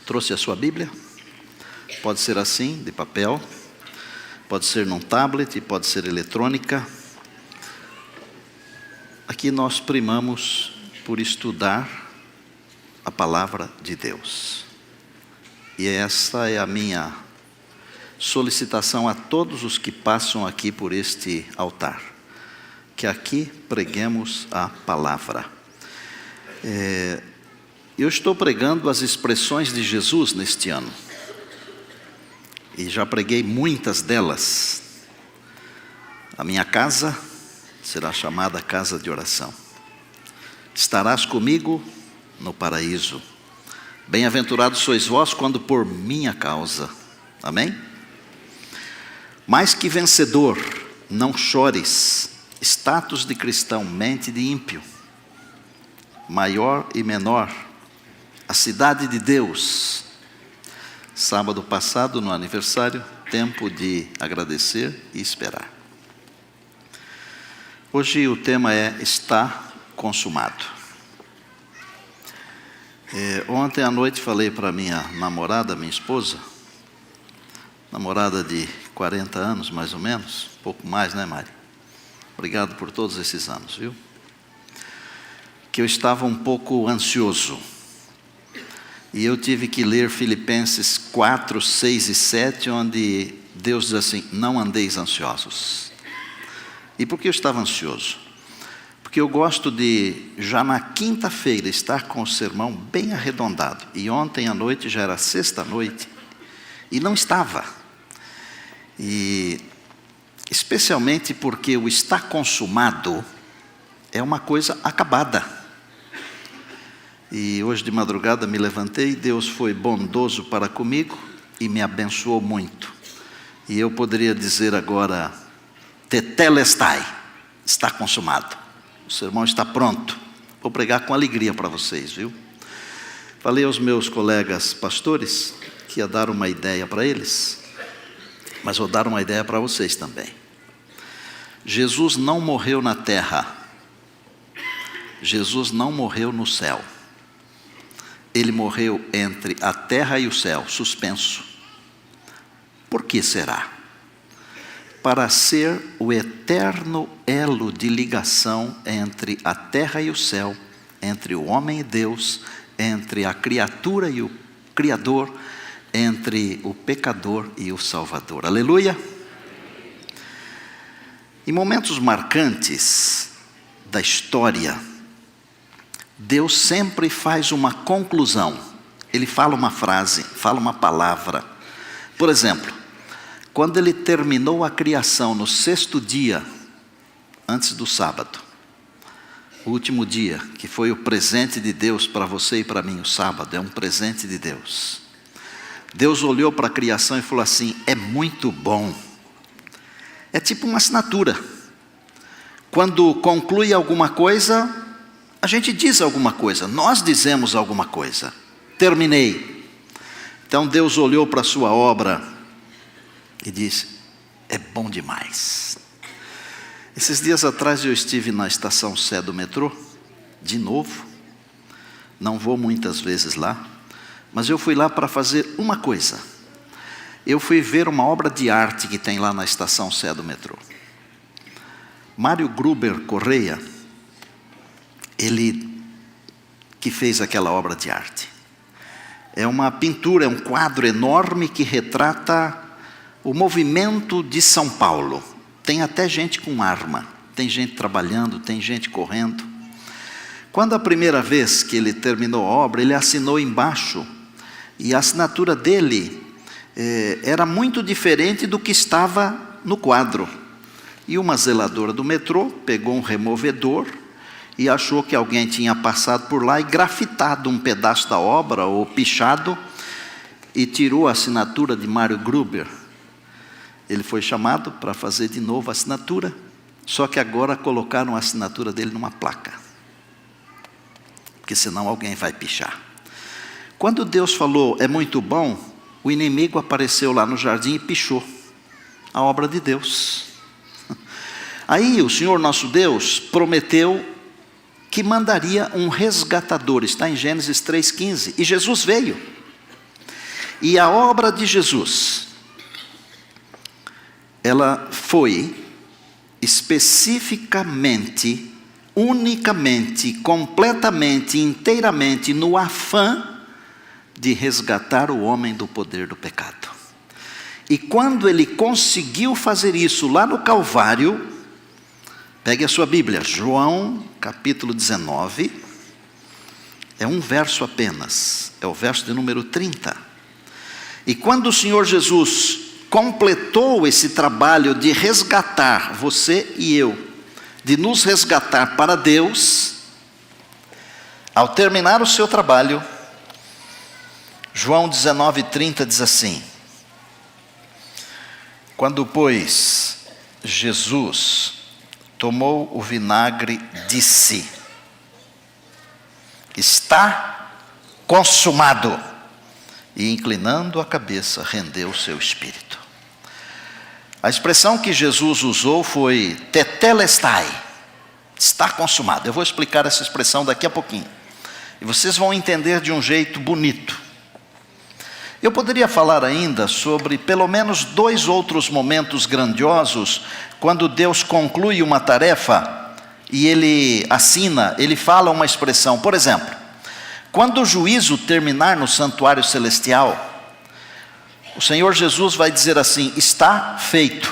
Trouxe a sua Bíblia? Pode ser assim, de papel, pode ser num tablet, pode ser eletrônica. Aqui nós primamos por estudar a palavra de Deus. E essa é a minha solicitação a todos os que passam aqui por este altar. Que aqui preguemos a palavra. Eu estou pregando as expressões de Jesus neste ano. E já preguei muitas delas. A minha casa será chamada casa de oração. Estarás comigo no paraíso. Bem-aventurados sois vós quando por minha causa. Amém? Mais que vencedor, não chores. Status de cristão, mente de ímpio. Maior e menor. A cidade de Deus. Sábado passado, no aniversário, tempo de agradecer e esperar. Hoje o tema é está consumado. Ontem à noite falei para minha namorada, minha esposa, namorada de 40 anos mais ou menos, pouco mais, né, Mari? Obrigado por todos esses anos, viu? Que eu estava um pouco ansioso. E eu tive que ler Filipenses 4, 6 e 7, onde Deus diz assim, não andeis ansiosos. E por que eu estava ansioso? Porque eu gosto de, já na quinta-feira, estar com o sermão bem arredondado. E ontem à noite, já era sexta-noite, e não estava. E especialmente porque o está consumado é uma coisa acabada. E hoje de madrugada me levantei, Deus foi bondoso para comigo e me abençoou muito. E eu poderia dizer agora, tetelestai, está consumado. O sermão está pronto. Vou pregar com alegria para vocês, viu? Falei aos meus colegas pastores que ia dar uma ideia para eles, mas vou dar uma ideia para vocês também. Jesus não morreu na terra. Jesus não morreu no céu. Ele morreu entre a terra e o céu, suspenso. Por que será? Para ser o eterno elo de ligação entre a terra e o céu, entre o homem e Deus, entre a criatura e o Criador, entre o pecador e o Salvador. Aleluia! Em momentos marcantes da história, Deus sempre faz uma conclusão. Ele fala uma frase, fala uma palavra. Por exemplo, quando ele terminou a criação no sexto dia, antes do sábado, o último dia, que foi o presente de Deus para você e para mim, o sábado, é um presente de Deus. Deus olhou para a criação e falou assim, é muito bom. É tipo uma assinatura. Quando conclui alguma coisa, a gente diz alguma coisa, nós dizemos alguma coisa. Terminei. Então Deus olhou para a sua obra e disse, é bom demais. Esses dias atrás eu estive na estação Sé do metrô, de novo. Não vou muitas vezes lá, mas eu fui lá para fazer uma coisa. Eu fui ver uma obra de arte que tem lá na estação Sé do metrô. Mário Gruber Correia, ele que fez aquela obra de arte. É uma pintura, é um quadro enorme que retrata o movimento de São Paulo. Tem até gente com arma, tem gente trabalhando, tem gente correndo. Quando a primeira vez que ele terminou a obra, ele assinou embaixo, e a assinatura dele era muito diferente do que estava no quadro. E uma zeladora do metrô pegou um removedor, e achou que alguém tinha passado por lá e grafitado um pedaço da obra, ou pichado, e tirou a assinatura de Mário Gruber. Ele foi chamado para fazer de novo a assinatura, só que agora colocaram a assinatura dele numa placa, porque senão alguém vai pichar. Quando Deus falou, é muito bom, o inimigo apareceu lá no jardim e pichou a obra de Deus. Aí o Senhor nosso Deus prometeu que mandaria um resgatador, está em Gênesis 3,15, e Jesus veio. E a obra de Jesus, ela foi especificamente, unicamente, completamente, inteiramente no afã de resgatar o homem do poder do pecado. E quando ele conseguiu fazer isso lá no Calvário, pegue a sua Bíblia, João capítulo 19, é um verso apenas, é o verso de número 30. E quando o Senhor Jesus completou esse trabalho de resgatar você e eu, de nos resgatar para Deus, ao terminar o seu trabalho, João 19:30 diz assim: quando, pois, Jesus tomou o vinagre, disse: está consumado. E inclinando a cabeça, rendeu o seu espírito. A expressão que Jesus usou foi tetelestai, está consumado. Eu vou explicar essa expressão daqui a pouquinho. E vocês vão entender de um jeito bonito. Eu poderia falar ainda sobre pelo menos 2 outros momentos grandiosos, quando Deus conclui uma tarefa e Ele assina, Ele fala uma expressão. Por exemplo, quando o juízo terminar no santuário celestial, o Senhor Jesus vai dizer assim: está feito.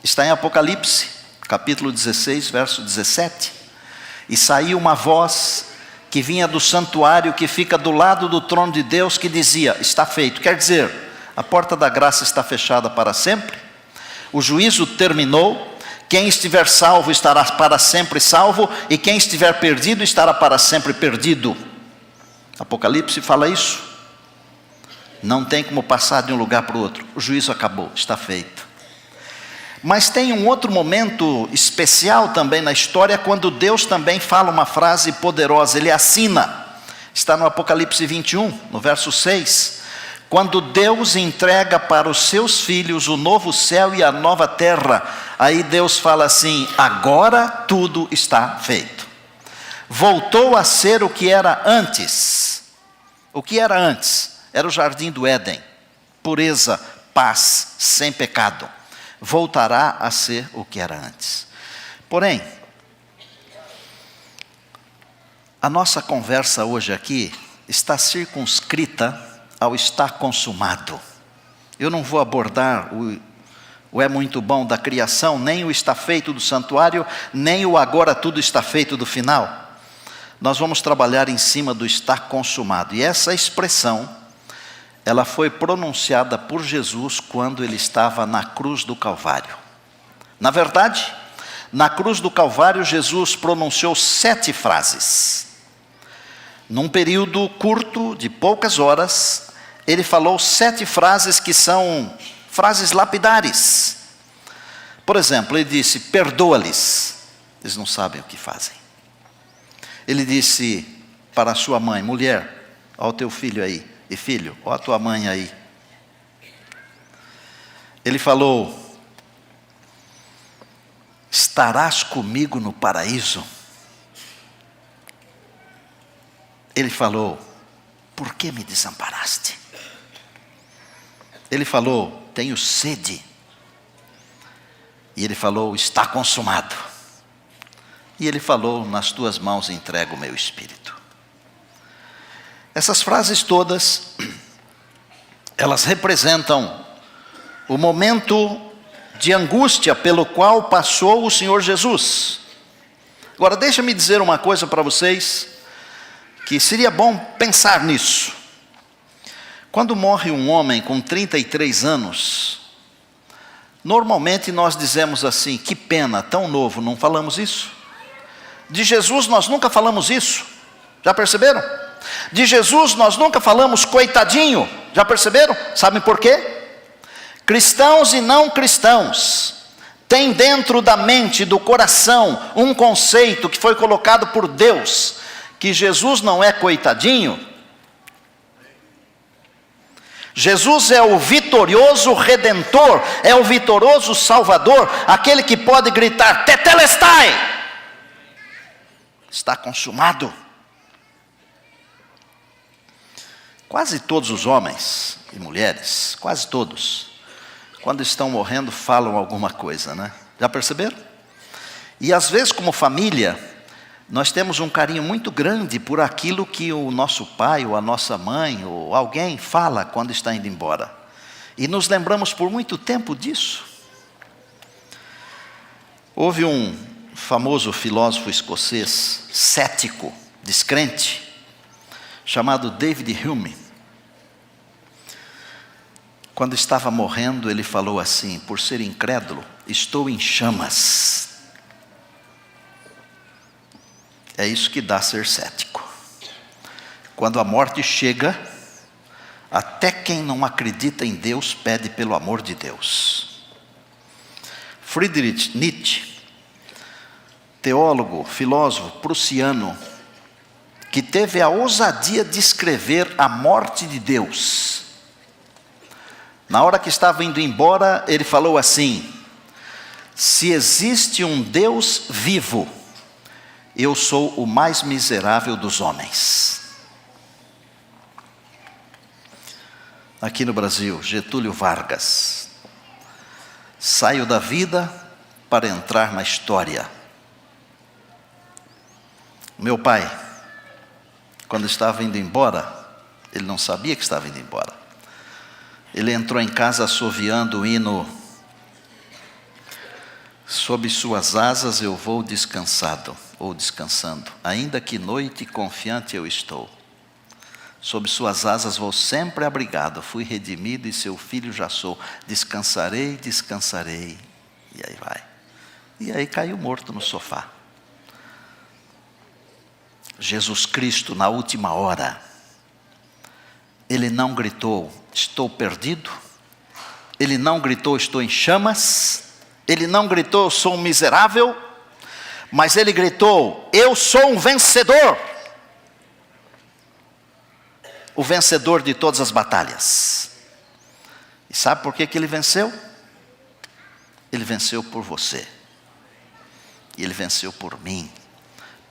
Está em Apocalipse, capítulo 16, verso 17. E saiu uma voz que vinha do santuário que fica do lado do trono de Deus, que dizia: está feito. Quer dizer, a porta da graça está fechada para sempre, o juízo terminou, quem estiver salvo estará para sempre salvo, e quem estiver perdido estará para sempre perdido. Apocalipse fala isso. Não tem como passar de um lugar para o outro, o juízo acabou, está feito. Mas tem um outro momento especial também na história, quando Deus também fala uma frase poderosa, Ele assina. Está no Apocalipse 21, no verso 6. Quando Deus entrega para os seus filhos o novo céu e a nova terra, aí Deus fala assim: agora tudo está feito. Voltou a ser o que era antes. O que era antes? Era o jardim do Éden. Pureza, paz, sem pecado. Voltará a ser o que era antes. Porém, a nossa conversa hoje aqui está circunscrita ao está consumado. Eu não vou abordar o é muito bom da criação, nem o está feito do santuário, nem o agora tudo está feito do final. Nós vamos trabalhar em cima do está consumado. E essa expressão, ela foi pronunciada por Jesus quando ele estava na cruz do Calvário. Na verdade, na cruz do Calvário, Jesus pronunciou 7 frases. Num período curto, de poucas horas, ele falou 7 frases que são frases lapidares. Por exemplo, ele disse: perdoa-lhes, eles não sabem o que fazem. Ele disse para a sua mãe: mulher, olha o teu filho aí. E filho, olha a tua mãe aí. Ele falou: estarás comigo no paraíso. Ele falou: por que me desamparaste? Ele falou: tenho sede. E ele falou: está consumado. E ele falou: nas tuas mãos entrego o meu espírito. Essas frases todas, elas representam o momento de angústia pelo qual passou o Senhor Jesus. Agora, deixa-me dizer uma coisa para vocês, que seria bom pensar nisso. Quando morre um homem com 33 anos, normalmente nós dizemos assim: que pena, tão novo, não falamos isso? De Jesus nós nunca falamos isso, já perceberam? De Jesus nós nunca falamos coitadinho, já perceberam? Sabem por quê? Cristãos e não cristãos têm dentro da mente, do coração, um conceito que foi colocado por Deus, que Jesus não é coitadinho. Jesus é o vitorioso Redentor, é o vitorioso Salvador, aquele que pode gritar: tetelestai! Está consumado. quase todos os homens e mulheres, quase todos, quando estão morrendo, falam alguma coisa, né? Já perceberam? E às vezes, como família, nós temos um carinho muito grande por aquilo que o nosso pai, ou a nossa mãe, ou alguém fala quando está indo embora. E nos lembramos por muito tempo disso. Houve um famoso filósofo escocês, cético, descrente, chamado David Hume. Quando estava morrendo, ele falou assim: por ser incrédulo, estou em chamas. É isso que dá ser cético. Quando a morte chega, até quem não acredita em Deus pede pelo amor de Deus. Friedrich Nietzsche, teólogo, filósofo prussiano, que teve a ousadia de escrever a morte de Deus. Na hora que estava indo embora, ele falou assim: se existe um Deus vivo, eu sou o mais miserável dos homens. Aqui no Brasil, Getúlio Vargas: saio da vida para entrar na história. Meu pai, quando estava indo embora, ele não sabia que estava indo embora. Ele entrou em casa assoviando o hino: sob suas asas eu vou descansado, ou descansando, ainda que noite confiante eu estou. Sob suas asas vou sempre abrigado, fui redimido e seu filho já sou. Descansarei, descansarei. E aí vai. E aí caiu morto no sofá. Jesus Cristo, na última hora, ele não gritou: estou perdido. Ele não gritou: estou em chamas. Ele não gritou: eu sou um miserável. Mas ele gritou: eu sou um vencedor. O vencedor de todas as batalhas. E sabe por que ele venceu? Ele venceu por você. E ele venceu por mim.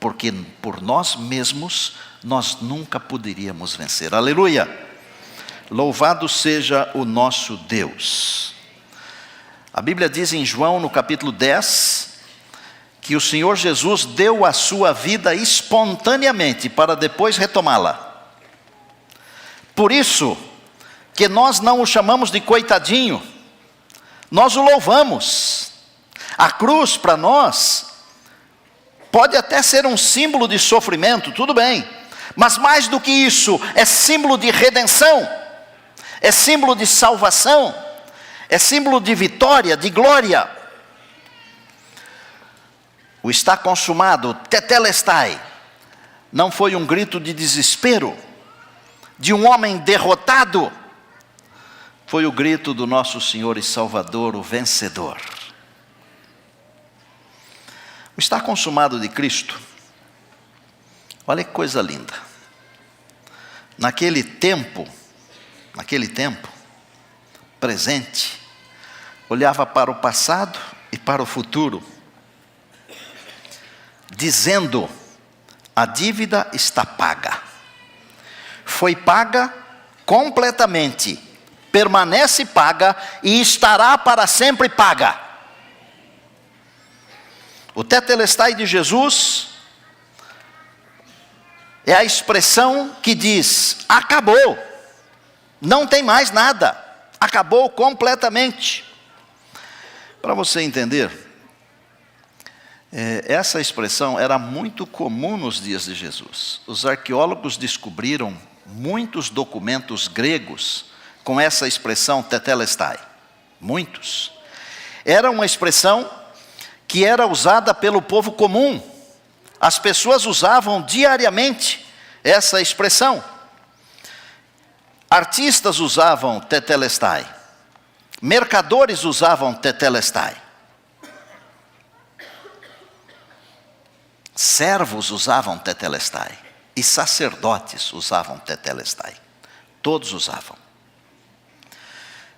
Porque por nós mesmos, nós nunca poderíamos vencer. Aleluia! Louvado seja o nosso Deus. A Bíblia diz em João, no capítulo 10, que o Senhor Jesus deu a sua vida espontaneamente para depois retomá-la. Por isso que nós não o chamamos de coitadinho, nós o louvamos. A cruz para nós pode até ser um símbolo de sofrimento, tudo bem, mas mais do que isso, é símbolo de redenção, é símbolo de salvação, é símbolo de vitória, de glória. O está consumado, tetelestai, não foi um grito de desespero de um homem derrotado, foi o grito do nosso Senhor e Salvador, o vencedor. O está consumado de Cristo, olha que coisa linda. Naquele tempo presente, olhava para o passado e para o futuro, dizendo: a dívida está paga. Foi paga completamente, permanece paga e estará para sempre paga. O tetelestai de Jesus é a expressão que diz: acabou, não tem mais nada, acabou completamente. Para você entender, essa expressão era muito comum nos dias de Jesus. Os arqueólogos descobriram muitos documentos gregos com essa expressão tetelestai. Muitos. Era uma expressão que era usada pelo povo comum. As pessoas usavam diariamente essa expressão. Artistas usavam tetelestai. Mercadores usavam tetelestai. Servos usavam tetelestai. E sacerdotes usavam tetelestai. Todos usavam.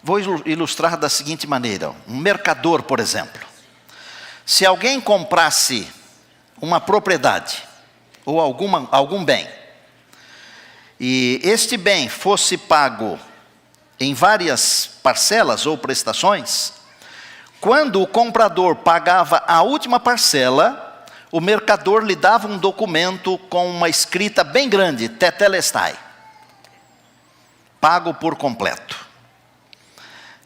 Vou ilustrar da seguinte maneira. Um mercador, por exemplo. Se alguém comprasse uma propriedade ou algum bem, e este bem fosse pago em várias parcelas ou prestações, quando o comprador pagava a última parcela, o mercador lhe dava um documento com uma escrita bem grande, tetelestai, pago por completo.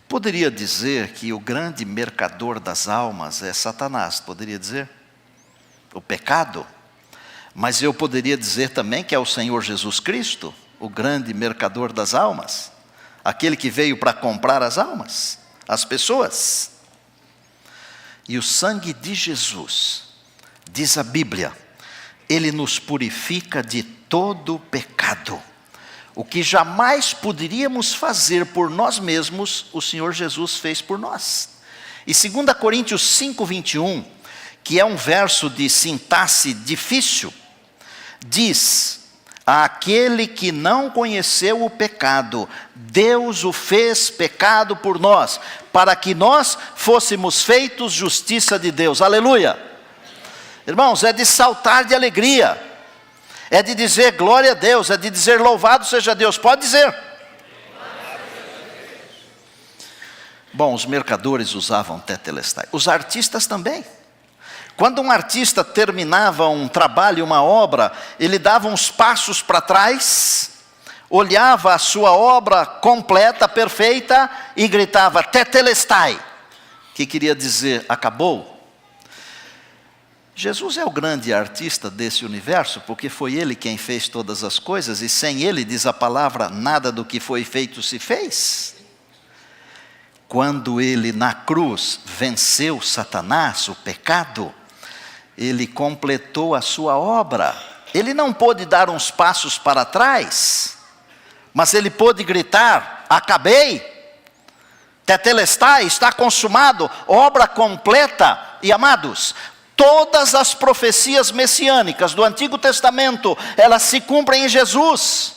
Poderia dizer que o grande mercador das almas é Satanás, poderia dizer? O pecado. Mas eu poderia dizer também que é o Senhor Jesus Cristo, o grande mercador das almas, aquele que veio para comprar as almas, as pessoas. E o sangue de Jesus, diz a Bíblia, ele nos purifica de todo pecado. O que jamais poderíamos fazer por nós mesmos, o Senhor Jesus fez por nós. E 2 Coríntios 5:21, que é um verso de sintaxe difícil, diz: aquele que não conheceu o pecado, Deus o fez pecado por nós, para que nós fôssemos feitos justiça de Deus. Aleluia! Irmãos, é de saltar de alegria, é de dizer glória a Deus, é de dizer louvado seja Deus. Pode dizer. Bom, os mercadores usavam tetelestai, os artistas também. Quando um artista terminava um trabalho, uma obra, ele dava uns passos para trás, olhava a sua obra completa, perfeita, e gritava tetelestai, que queria dizer acabou. Jesus é o grande artista desse universo, porque foi Ele quem fez todas as coisas, e sem Ele, diz a palavra, nada do que foi feito se fez. Quando Ele na cruz venceu Satanás, o pecado, Ele completou a sua obra. Ele não pôde dar uns passos para trás, mas Ele pôde gritar, acabei, tetelestai, está consumado, obra completa. E amados, todas as profecias messiânicas do Antigo Testamento, elas se cumprem em Jesus.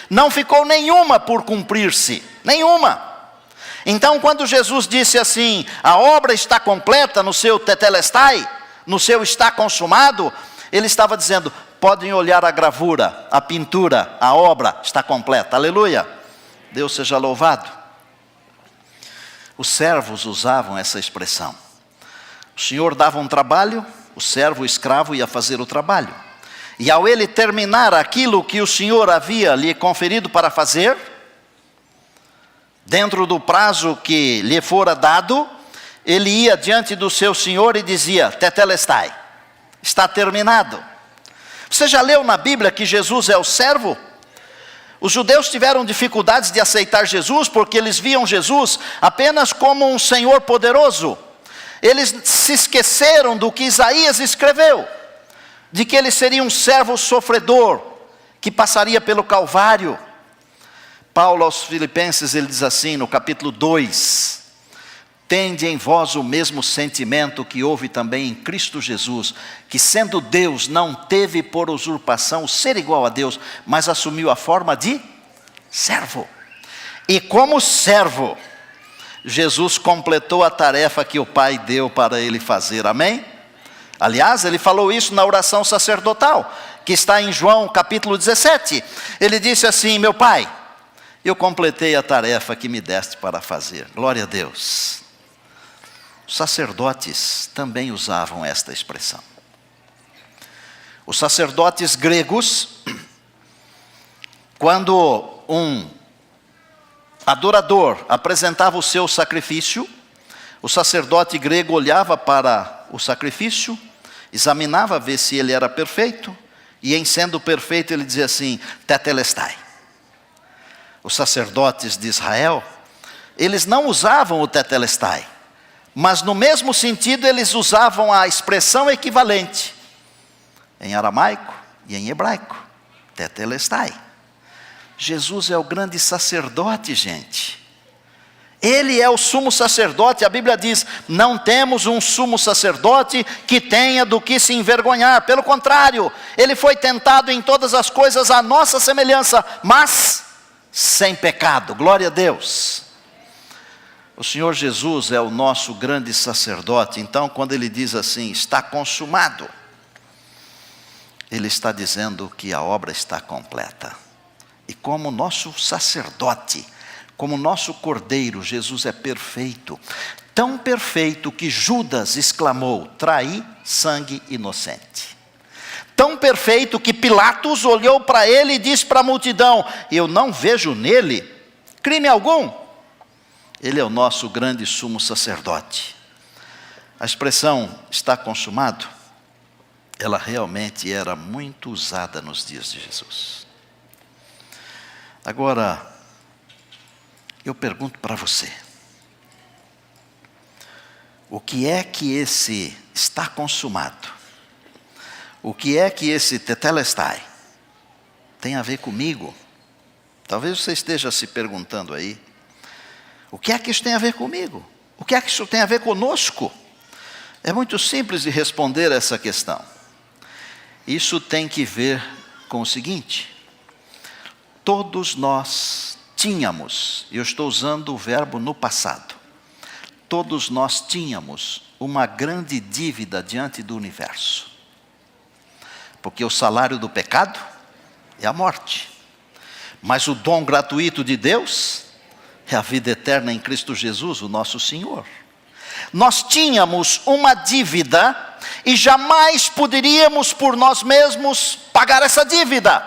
Não ficou nenhuma por cumprir-se, nenhuma. Então, quando Jesus disse assim, a obra está completa no seu tetelestai, no seu está consumado, Ele estava dizendo, podem olhar a gravura, a pintura, a obra está completa. Aleluia! Deus seja louvado. Os servos usavam essa expressão. O Senhor dava um trabalho, o servo, o escravo ia fazer o trabalho. E ao ele terminar aquilo que o Senhor havia lhe conferido para fazer, dentro do prazo que lhe fora dado, ele ia diante do seu Senhor e dizia, tetelestai, está terminado. Você já leu na Bíblia que Jesus é o servo? Os judeus tiveram dificuldades de aceitar Jesus, porque eles viam Jesus apenas como um Senhor poderoso. Eles se esqueceram do que Isaías escreveu, de que ele seria um servo sofredor, que passaria pelo Calvário. Paulo aos Filipenses, ele diz assim no capítulo 2, tende em vós o mesmo sentimento que houve também em Cristo Jesus, que sendo Deus não teve por usurpação o ser igual a Deus, mas assumiu a forma de servo. E como servo, Jesus completou a tarefa que o Pai deu para ele fazer, amém? Aliás, ele falou isso na oração sacerdotal, que está em João capítulo 17. Ele disse assim, meu Pai, eu completei a tarefa que me deste para fazer. Glória a Deus. Os sacerdotes também usavam esta expressão. Os sacerdotes gregos, quando um adorador apresentava o seu sacrifício, o sacerdote grego olhava para o sacrifício, examinava ver se ele era perfeito, e em sendo perfeito ele dizia assim, tetelestai. Os sacerdotes de Israel, eles não usavam o tetelestai, mas no mesmo sentido eles usavam a expressão equivalente, em aramaico e em hebraico, tetelestai. Jesus é o grande sacerdote, gente. Ele é o sumo sacerdote. A Bíblia diz, não temos um sumo sacerdote que tenha do que se envergonhar. Pelo contrário, ele foi tentado em todas as coisas à nossa semelhança, mas sem pecado. Glória a Deus. O Senhor Jesus é o nosso grande sacerdote. Então, quando ele diz assim, está consumado, ele está dizendo que a obra está completa. E como nosso sacerdote, como nosso cordeiro, Jesus é perfeito. Tão perfeito que Judas exclamou: traí sangue inocente. Tão perfeito que Pilatos olhou para ele e disse para a multidão: eu não vejo nele crime algum. Ele é o nosso grande sumo sacerdote. A expressão está consumado, ela realmente era muito usada nos dias de Jesus. Agora, eu pergunto para você, o que é que esse está consumado, o que é que esse tetelestai tem a ver comigo? Talvez você esteja se perguntando aí, o que é que isso tem a ver comigo? O que é que isso tem a ver conosco? É muito simples de responder essa questão. Isso tem que ver com o seguinte: todos nós tínhamos, e eu estou usando o verbo no passado, todos nós tínhamos uma grande dívida diante do universo. Porque o salário do pecado é a morte. Mas o dom gratuito de Deus é a vida eterna em Cristo Jesus, o nosso Senhor. Nós tínhamos uma dívida e jamais poderíamos por nós mesmos pagar essa dívida.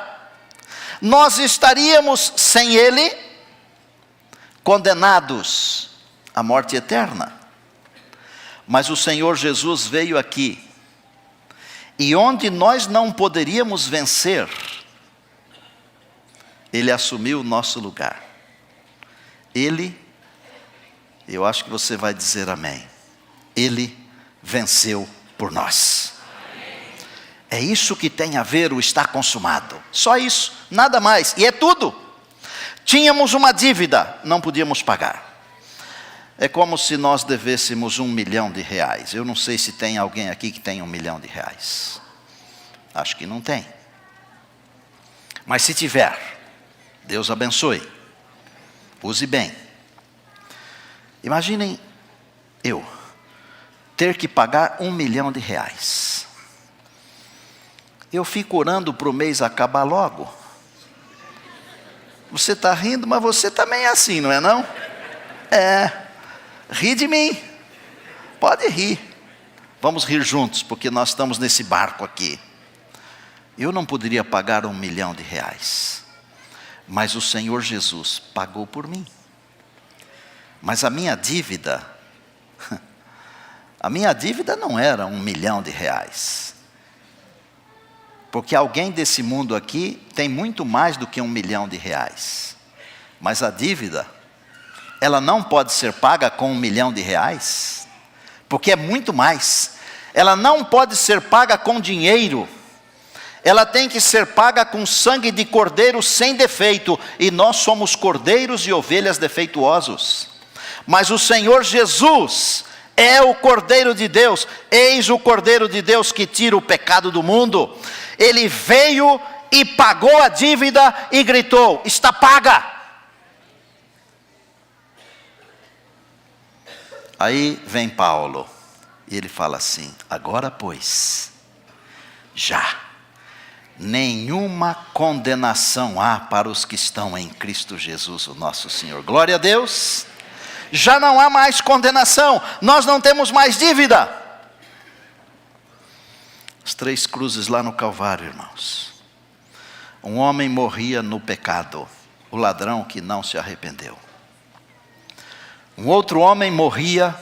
Nós estaríamos sem Ele, condenados à morte eterna. Mas o Senhor Jesus veio aqui, e onde nós não poderíamos vencer, Ele assumiu o nosso lugar. Ele, eu acho que você vai dizer amém, Ele venceu por nós. É isso que tem a ver o está consumado. Só isso, nada mais. E é tudo. Tínhamos uma dívida, não podíamos pagar. É como se nós devêssemos R$1 milhão. Eu não sei se tem alguém aqui que tem R$1 milhão. Acho que não tem. Mas se tiver, Deus abençoe. Use bem. Imaginem eu ter que pagar R$1 milhão. Eu fico orando para o mês acabar logo. Você está rindo, mas você também é assim, não é não? Ri de mim. Pode rir. Vamos rir juntos, porque nós estamos nesse barco aqui. Eu não poderia pagar R$1 milhão, mas o Senhor Jesus pagou por mim. Mas a minha dívida não era R$1 milhão. Porque alguém desse mundo aqui tem muito mais do que R$1 milhão. Mas a dívida, ela não pode ser paga com R$1 milhão, porque é muito mais. Ela não pode ser paga com dinheiro. Ela tem que ser paga com sangue de cordeiro sem defeito. E nós somos cordeiros e ovelhas defeituosos. Mas o Senhor Jesus é o Cordeiro de Deus. Eis o Cordeiro de Deus que tira o pecado do mundo. Ele veio e pagou a dívida e gritou: está paga. Aí vem Paulo e ele fala assim: agora pois, já nenhuma condenação há para os que estão em Cristo Jesus, o nosso Senhor. Glória a Deus. Já não há mais condenação, nós não temos mais dívida. As 3 cruzes lá no Calvário, irmãos. Um homem morria no pecado, o ladrão que não se arrependeu. Um outro homem morria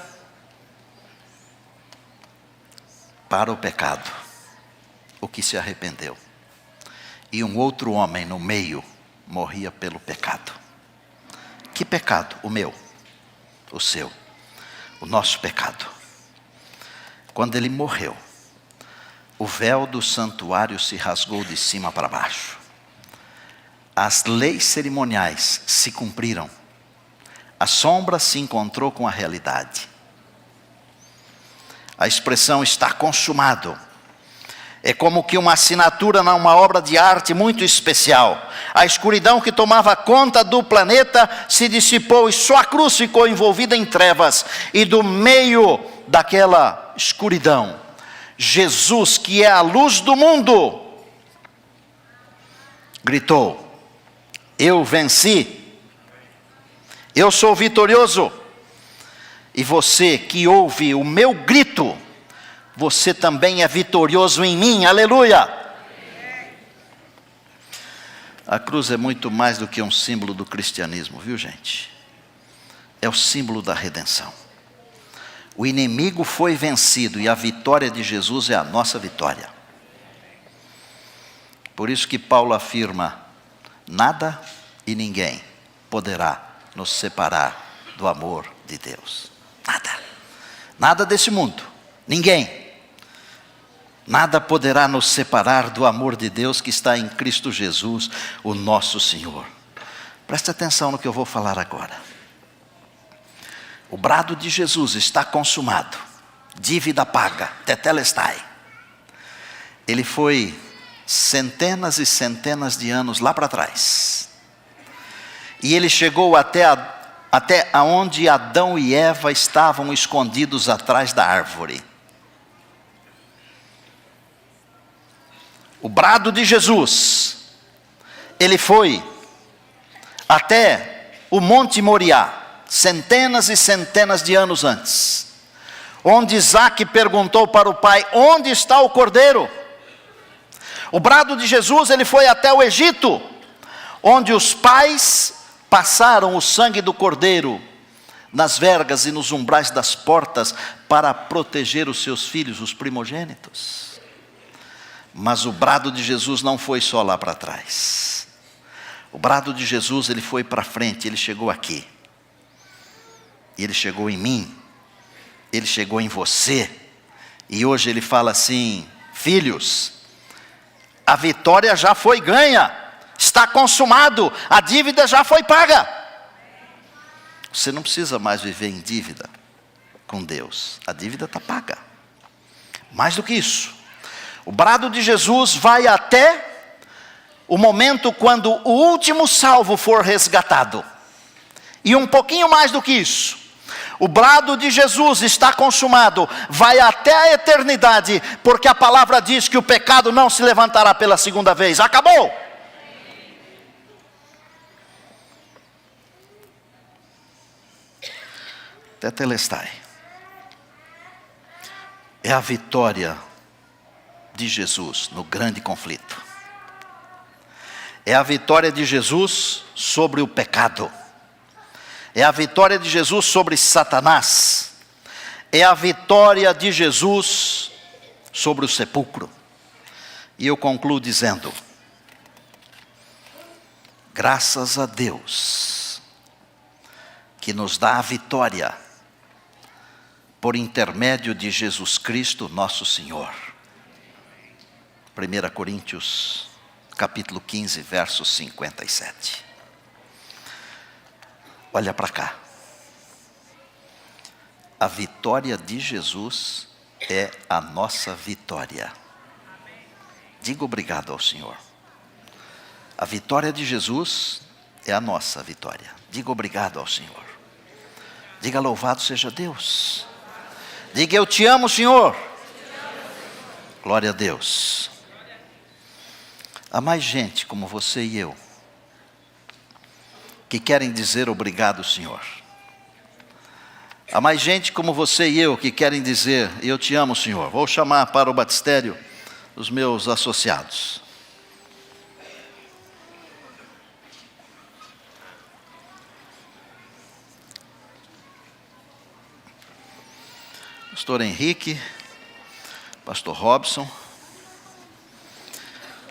para o pecado, o que se arrependeu. E um outro homem no meio morria pelo pecado. Que pecado? O meu, o seu, o nosso pecado. Quando ele morreu, o véu do santuário se rasgou de cima para baixo. As leis cerimoniais se cumpriram. A sombra se encontrou com a realidade. A expressão está consumado é como que uma assinatura numa obra de arte muito especial. A escuridão que tomava conta do planeta se dissipou e só a cruz ficou envolvida em trevas. E do meio daquela escuridão, Jesus, que é a luz do mundo, gritou: Eu venci. Eu sou vitorioso. E você que ouve o meu grito, você também é vitorioso em mim. Aleluia! A cruz é muito mais do que um símbolo do cristianismo, viu, gente? É o símbolo da redenção. O inimigo foi vencido e a vitória de Jesus é a nossa vitória. Por isso que Paulo afirma: nada e ninguém poderá nos separar do amor de Deus. Nada. Nada desse mundo. Ninguém. Nada poderá nos separar do amor de Deus que está em Cristo Jesus, o nosso Senhor. Preste atenção no que eu vou falar agora. O brado de Jesus está consumado. Dívida paga. Tetelestai. Ele foi centenas e centenas de anos lá para trás. E ele chegou até aonde Adão e Eva estavam escondidos atrás da árvore. O brado de Jesus, ele foi até o Monte Moriá, centenas e centenas de anos antes, onde Isaac perguntou para o pai: onde está o cordeiro? O brado de Jesus, ele foi até o Egito, onde os pais passaram o sangue do cordeiro nas vergas e nos umbrais das portas para proteger os seus filhos, os primogênitos. Mas o brado de Jesus não foi só lá para trás. O brado de Jesus, ele foi para frente, ele chegou aqui. Ele chegou em mim, ele chegou em você. E hoje ele fala assim: filhos, a vitória já foi ganha, está consumado, a dívida já foi paga. Você não precisa mais viver em dívida com Deus, a dívida está paga. Mais do que isso, o brado de Jesus vai até o momento quando o último salvo for resgatado. E um pouquinho mais do que isso, o brado de Jesus está consumado, vai até a eternidade, porque a palavra diz que o pecado não se levantará pela segunda vez. Acabou! Tetelestai. É a vitória de Jesus no grande conflito. É a vitória de Jesus sobre o pecado. É a vitória de Jesus sobre Satanás. É a vitória de Jesus sobre o sepulcro. E eu concluo dizendo: graças a Deus que nos dá a vitória por intermédio de Jesus Cristo, nosso Senhor. 1 Coríntios, capítulo 15, verso 57. Olha para cá. A vitória de Jesus é a nossa vitória. Diga obrigado ao Senhor. A vitória de Jesus é a nossa vitória. Diga obrigado ao Senhor. Diga louvado seja Deus. Diga eu te amo, Senhor. Glória a Deus. Há mais gente como você e eu que querem dizer obrigado, Senhor. Há mais gente como você e eu que querem dizer eu te amo, Senhor. Vou chamar para o batistério os meus associados. Pastor Henrique, Pastor Robson,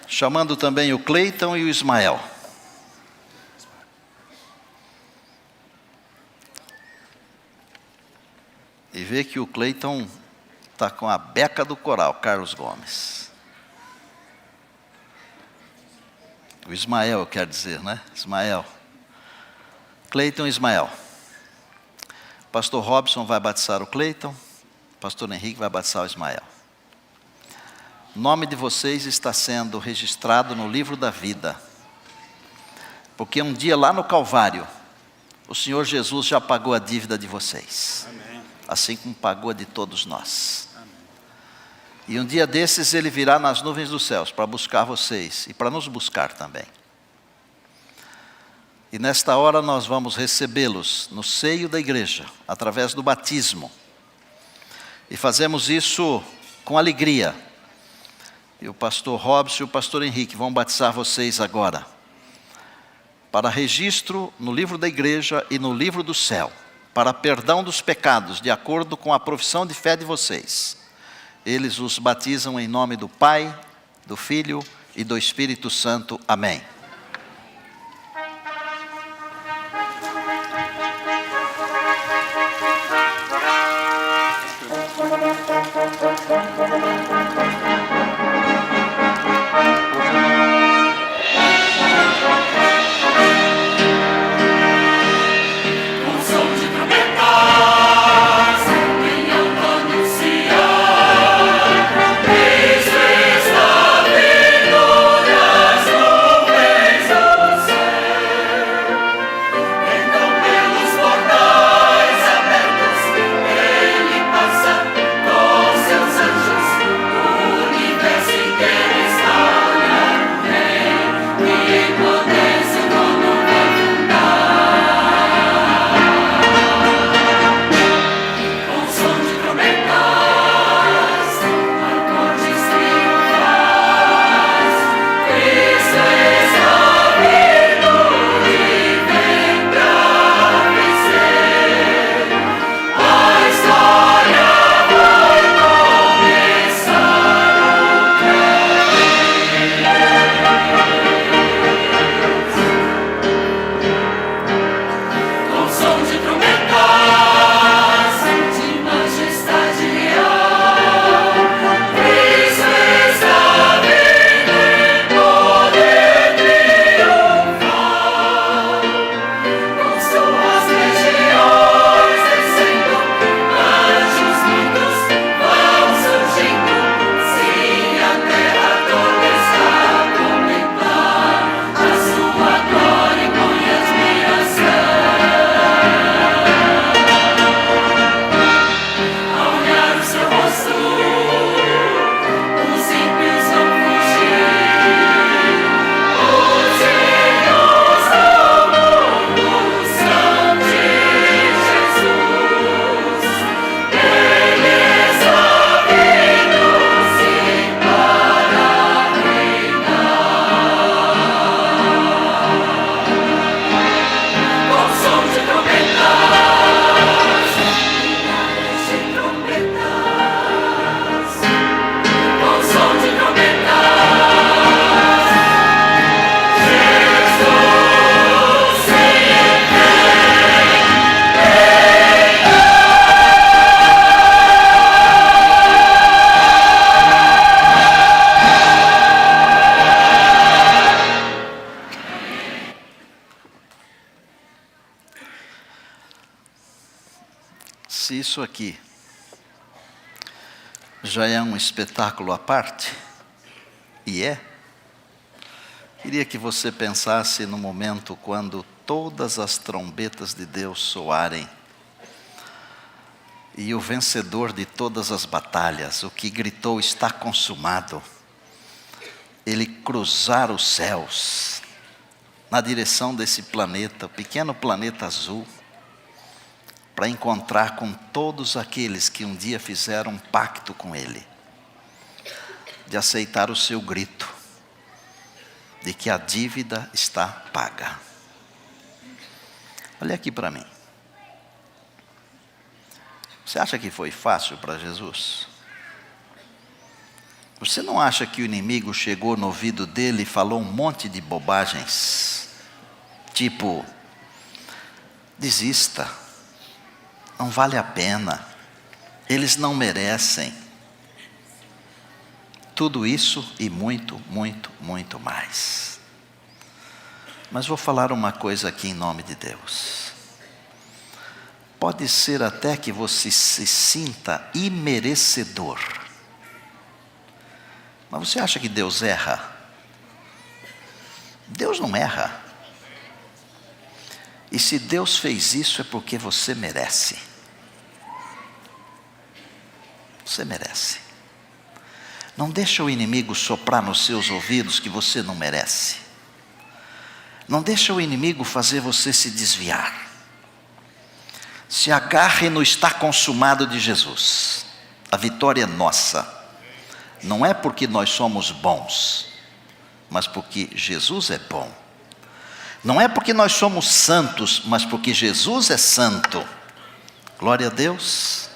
chamando também o Cleiton e o Ismael. E vê que o Cleiton está com a beca do coral, Carlos Gomes. O Ismael, eu quero dizer, né? Ismael. Cleiton e Ismael. Pastor Robson vai batizar o Cleiton. Pastor Henrique vai batizar o Ismael. O nome de vocês está sendo registrado no livro da vida. Porque um dia lá no Calvário, o Senhor Jesus já pagou a dívida de vocês. Amém. Assim como pagou a de todos nós. Amém. E um dia desses Ele virá nas nuvens dos céus para buscar vocês e para nos buscar também. E nesta hora nós vamos recebê-los no seio da igreja, através do batismo. E fazemos isso com alegria. E o pastor Robson e o pastor Henrique vão batizar vocês agora, para registro no livro da igreja e no livro do céu, para perdão dos pecados, de acordo com a profissão de fé de vocês. Eles os batizam em nome do Pai, do Filho e do Espírito Santo. Amém. Se isso aqui já é um espetáculo à parte, e queria que você pensasse no momento quando todas as trombetas de Deus soarem, e o vencedor de todas as batalhas, o que gritou está consumado, ele cruzar os céus, na direção desse planeta, o pequeno planeta azul, para encontrar com todos aqueles que um dia fizeram um pacto com Ele, de aceitar o seu grito, de que a dívida está paga. Olha aqui para mim. Você acha que foi fácil para Jesus? Você não acha que o inimigo chegou no ouvido dele e falou um monte de bobagens? Tipo, desista. Não vale a pena, eles não merecem. Tudo isso e muito, muito, muito mais. Mas vou falar uma coisa aqui em nome de Deus. Pode ser até que você se sinta imerecedor. Mas você acha que Deus erra? Deus não erra. E se Deus fez isso é porque você merece. Você merece. Não deixa o inimigo soprar nos seus ouvidos que você não merece. Não deixa o inimigo fazer você se desviar. Se agarre no está consumado de Jesus. A vitória é nossa. Não é porque nós somos bons, mas porque Jesus é bom. Não é porque nós somos santos, mas porque Jesus é santo. Glória a Deus.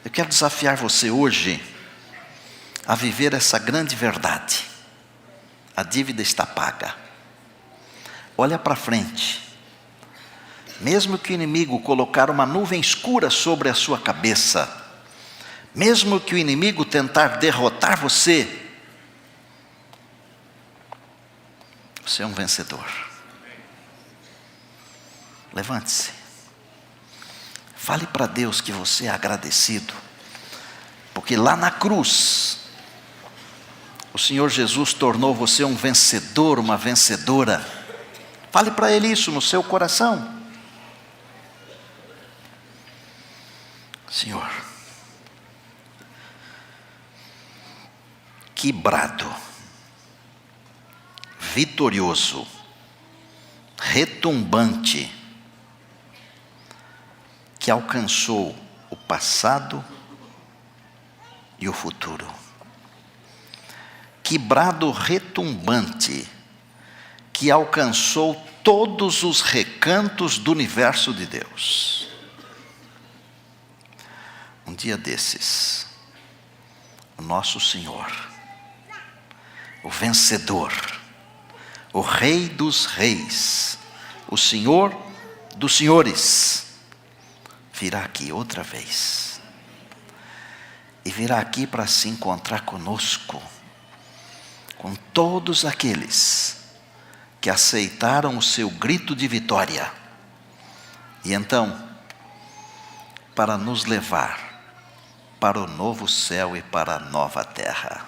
Eu quero desafiar você hoje a viver essa grande verdade. A dívida está paga. Olha para frente. Mesmo que o inimigo colocar uma nuvem escura sobre a sua cabeça, mesmo que o inimigo tentar derrotar você, você é um vencedor. Levante-se. Fale para Deus que você é agradecido, porque lá na cruz, o Senhor Jesus tornou você um vencedor, uma vencedora. Fale para Ele isso no seu coração. Senhor, que brado, vitorioso, retumbante, que alcançou o passado e o futuro. Que brado retumbante, que alcançou todos os recantos do universo de Deus. Um dia desses, o nosso Senhor, o vencedor, o Rei dos Reis, o Senhor dos Senhores, virá aqui outra vez. E virá aqui para se encontrar conosco, com todos aqueles que aceitaram o seu grito de vitória. E então, para nos levar para o novo céu e para a nova terra.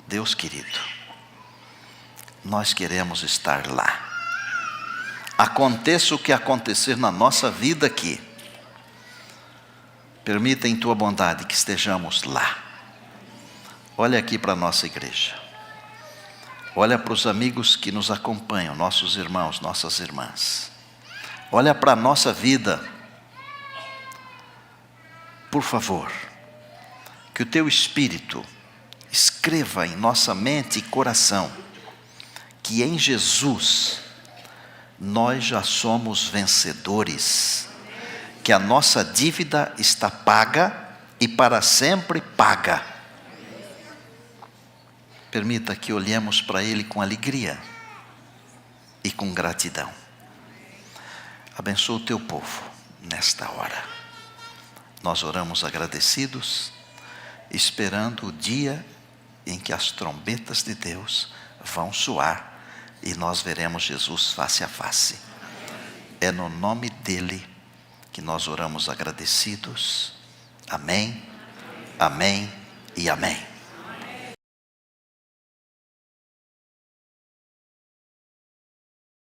Deus querido, nós queremos estar lá. Aconteça o que acontecer na nossa vida aqui, permita em tua bondade que estejamos lá. Olha aqui para a nossa igreja. Olha para os amigos que nos acompanham, nossos irmãos, nossas irmãs. Olha para a nossa vida. Por favor, que o teu Espírito escreva em nossa mente e coração que em Jesus nós já somos vencedores, que a nossa dívida está paga e para sempre paga. Permita que olhemos para Ele com alegria e com gratidão. Abençoa o teu povo nesta hora. Nós oramos agradecidos, esperando o dia em que as trombetas de Deus vão soar e nós veremos Jesus face a face. É no nome dEle que nós oramos agradecidos. Amém, amém e amém.